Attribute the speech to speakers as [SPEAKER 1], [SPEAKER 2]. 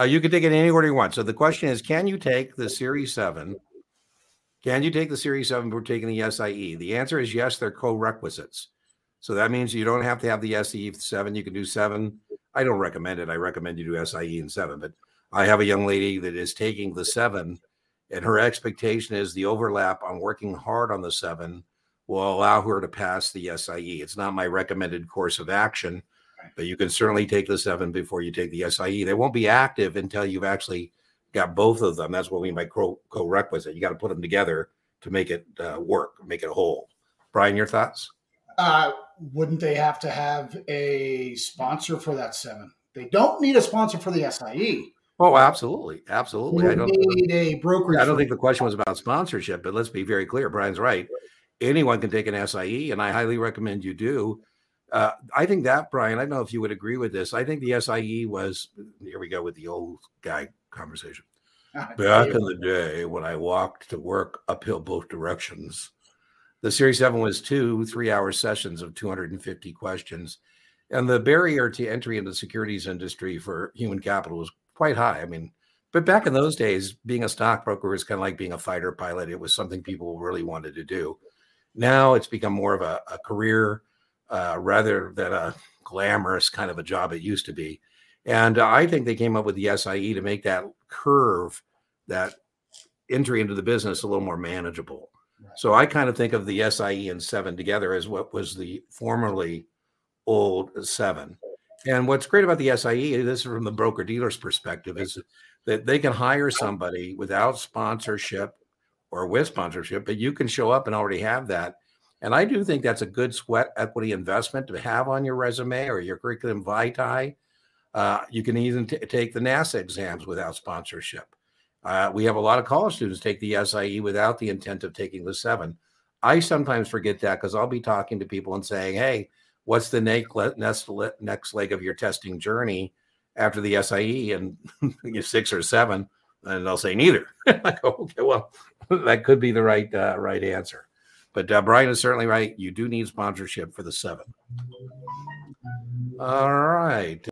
[SPEAKER 1] You can take it any order you want. So the question is, can you take the Series 7? Can you take the Series 7 before taking the SIE? The answer is yes, they're co-requisites. So that means you don't have to have the SIE 7. You can do 7. I don't recommend it. I recommend you do SIE and 7. But I have a young lady that is taking the 7, and her expectation is the overlap on working hard on the 7 will allow her to pass the SIE. It's not my recommended course of action, but you can certainly take the 7 before you take the SIE. They won't be active until you've actually got both of them. That's what we mean by co-requisite. You got to put them together to make it work, make it a whole. Brian, your thoughts?
[SPEAKER 2] Wouldn't they have to have a sponsor for that 7? They don't need a sponsor for the SIE.
[SPEAKER 1] Oh, absolutely. Absolutely.
[SPEAKER 2] I don't need a brokerage.
[SPEAKER 1] I don't think the question was about sponsorship, but let's be very clear. Brian's right. Anyone can take an SIE, and I highly recommend you do. I think that, Brian, I don't know if you would agree with this. I think the SIE was, here we go with the old guy conversation. Back in the day when I walked to work uphill both directions, the Series 7 was 2 3-hour sessions of 250 questions. And the barrier to entry into the securities industry for human capital was quite high. I mean, but back in those days, being a stockbroker was kind of like being a fighter pilot. It was something people really wanted to do. Now it's become more of a career rather than a glamorous kind of a job it used to be. And I think they came up with the SIE to make that curve, that entry into the business, a little more manageable. Right. So I kind of think of the SIE and 7 together as what was the formerly old 7. And what's great about the SIE, this is from the broker dealer's perspective, is that they can hire somebody without sponsorship or with sponsorship, but you can show up and already have that. And I do think that's a good sweat equity investment to have on your resume or your curriculum vitae. You can even take the NASA exams without sponsorship. We have a lot of college students take the SIE without the intent of taking the 7. I sometimes forget that because I'll be talking to people and saying, hey, what's the next leg of your testing journey after the SIE? And you're 6 or 7, and they'll say neither. I go, okay, well, that could be the right answer. But Brian is certainly right. You do need sponsorship for the 7. All right.